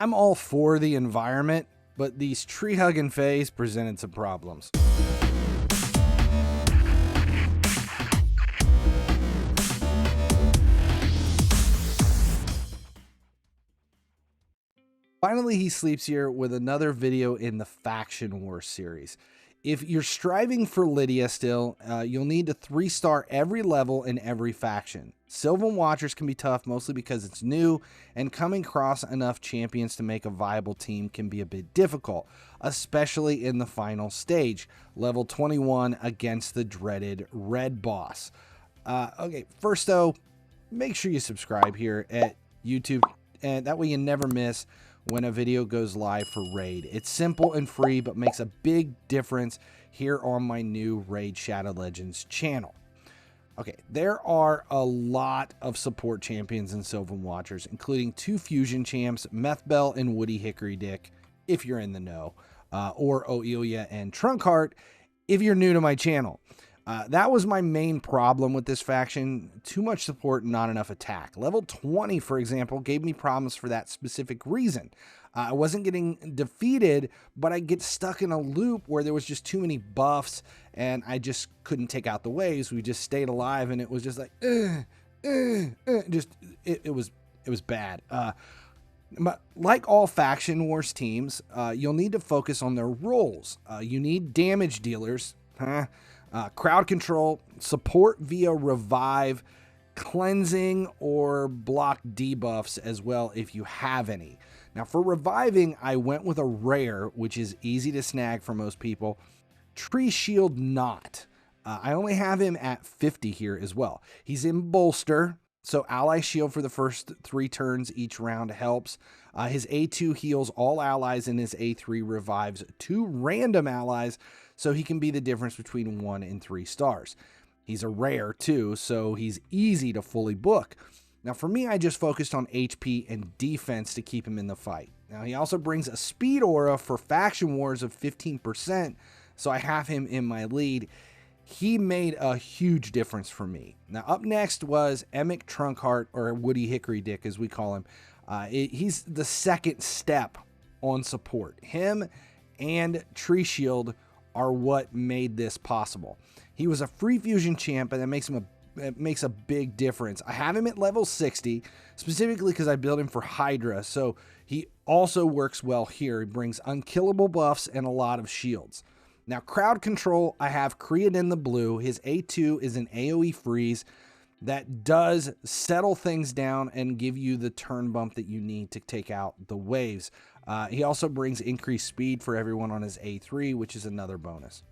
I'm all for the environment, but these tree-hugging fays presented some problems. Finally, he sleeps here with another video in the Faction Wars series. If you're striving for Lydia still, you'll need to 3-star every level in every faction. Sylvan Watchers can be tough, mostly because it's new, and coming across enough champions to make a viable team can be a bit difficult, especially in the final stage, level 21 against the dreaded Red Boss. Okay, first though, make sure you subscribe here at YouTube, and that way you never miss when a video goes live for Raid. It's simple and free, but makes a big difference here on my new Raid Shadow Legends channel. Okay, there are a lot of support champions in Sylvan Watchers, including 2 fusion champs, Methbell and Woody Hickory Dick, if you're in the know, or Oelia and Trunkheart, if you're new to my channel. That was my main problem with this faction. Too much support and not enough attack. Level 20, for example, gave me problems for that specific reason. I wasn't getting defeated, but I get stuck in a loop where there was just too many buffs and I just couldn't take out the waves. We just stayed alive and it was just like, it was bad. But like all Faction Wars teams, you'll need to focus on their roles. You need damage dealers, crowd control, support via revive, cleansing, or block debuffs as well if you have any. Now for reviving, I went with a rare, which is easy to snag for most people, Tree Shield Knot. I only have him at 50 here as well. He's in bolster, so ally shield for the first 3 turns each round helps. His A2 heals all allies, and his A3 revives 2 random allies, so he can be the difference between 1 and 3 stars. He's a rare too, so he's easy to fully book. Now for me, I just focused on HP and defense to keep him in the fight. Now he also brings a speed aura for Faction Wars of 15%, so I have him in my lead. He made a huge difference for me. Now up next was Emic Trunkheart, or Woody Hickory Dick as we call him. He's the second step on support. Him and Tree Shield are what made this possible. He was a free fusion champ, and it makes a big difference. I have him at level 60, specifically because I built him for HYDRA, so he also works well here. He brings unkillable buffs and a lot of shields. Now, crowd control, I have Creed in the blue. His A2 is an AoE freeze that does settle things down and give you the turn bump that you need to take out the waves. He also brings increased speed for everyone on his A3, which is another bonus.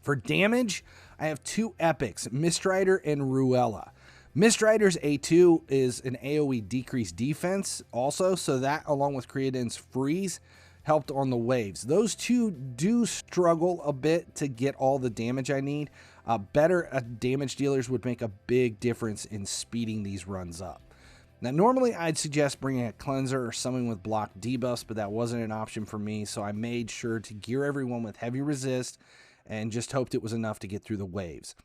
For damage, I have 2 epics, Mistrider and Ruella. Mistrider's A2 is an AoE decreased defense also, so that along with Creedon's freeze helped on the waves. Those 2 do struggle a bit to get all the damage I need. Better damage dealers would make a big difference in speeding these runs up. Now, normally I'd suggest bringing a cleanser or something with block debuffs, but that wasn't an option for me, so I made sure to gear everyone with heavy resist and just hoped it was enough to get through the waves.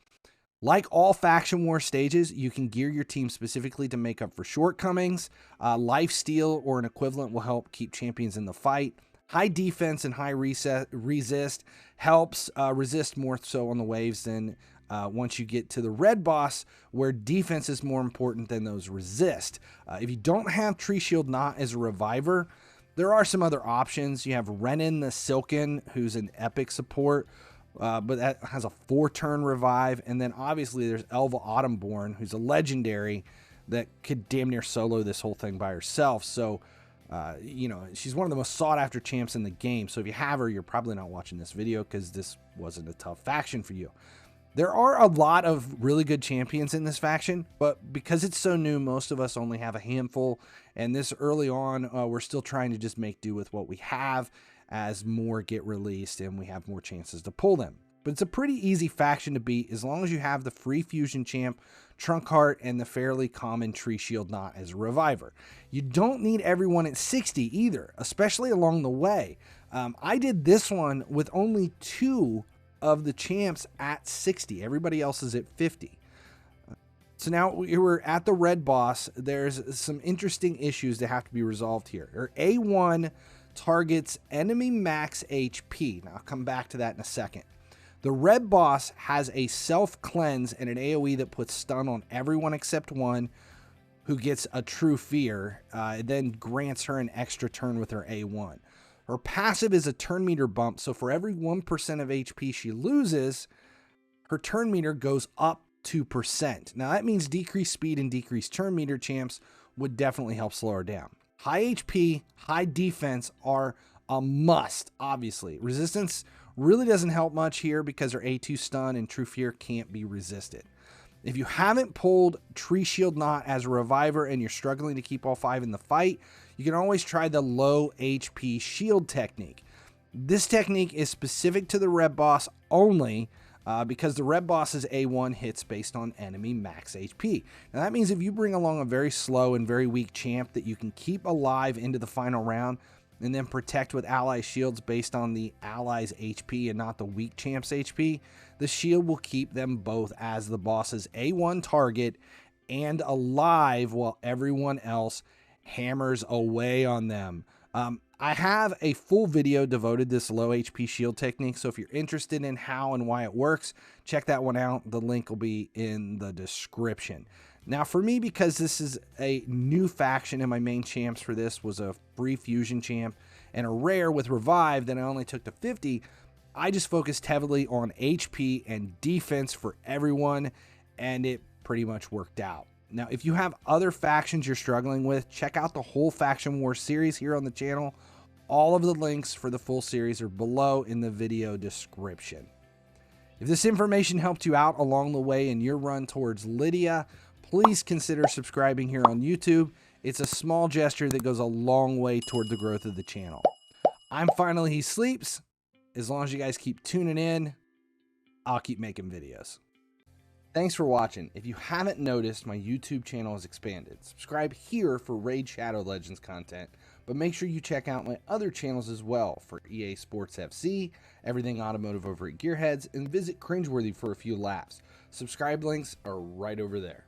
Like all Faction War stages, you can gear your team specifically to make up for shortcomings. Lifesteal or an equivalent will help keep champions in the fight. High defense and high resist helps resist more so on the waves than once you get to the Red Boss, where defense is more important than those resist. If you don't have Tree Shield Knot as a reviver, there are some other options. You have Renin the Silken, who's an epic support, but that has a 4-turn revive. And then obviously there's Elva Autumnborn, who's a legendary that could damn near solo this whole thing by herself. So, you know, she's one of the most sought after champs in the game. So if you have her, you're probably not watching this video because this wasn't a tough faction for you. There are a lot of really good champions in this faction, but because it's so new, most of us only have a handful. And this early on, we're still trying to just make do with what we have as more get released and we have more chances to pull them. But it's a pretty easy faction to beat as long as you have the free fusion champ, Trunkheart, and the fairly common Tree Shield Knot as a reviver. You don't need everyone at 60 either, especially along the way. I did this one with only 2 of the champs at 60. Everybody else is at 50. So now we're at the red boss. There's some interesting issues that have to be resolved here. Her A1 targets enemy max HP. Now I'll come back to that in a second. The red boss has a self-cleanse and an AoE that puts stun on everyone except one, who gets a true fear. It then grants her an extra turn with her A1. Her passive is a turn meter bump, so for every 1% of HP she loses, her turn meter goes up 2%. Now that means decreased speed and decreased turn meter champs would definitely help slow her down. High HP, high defense are a must, obviously. Resistance really doesn't help much here because her A2 stun and true fear can't be resisted. If you haven't pulled Tree Shield Knot as a reviver and you're struggling to keep all 5 in the fight, you can always try the low HP shield technique. This technique is specific to the red boss only because the red boss's A1 hits based on enemy max HP. Now that means if you bring along a very slow and very weak champ that you can keep alive into the final round and then protect with ally shields based on the ally's HP and not the weak champ's HP, the shield will keep them both as the boss's A1 target and alive while everyone else hammers away on them. I have a full video devoted to this low HP shield technique, so if you're interested in how and why it works, check that one out. The link will be in the description. Now for me, because this is a new faction and my main champs for this was a free fusion champ and a rare with revive that I only took to 50, I just focused heavily on HP and defense for everyone, and it pretty much worked out. Now, if you have other factions you're struggling with, check out the whole Faction War series here on the channel. All of the links for the full series are below in the video description. If this information helped you out along the way in your run towards Lydia, please consider subscribing here on YouTube. It's a small gesture that goes a long way toward the growth of the channel. I'm Finally He Sleeps. As long as you guys keep tuning in, I'll keep making videos. Thanks for watching. If you haven't noticed, my YouTube channel has expanded. Subscribe here for Raid Shadow Legends content, but make sure you check out my other channels as well for EA Sports FC, Everything Automotive over at Gearheads, and visit Cringeworthy for a few laughs. Subscribe links are right over there.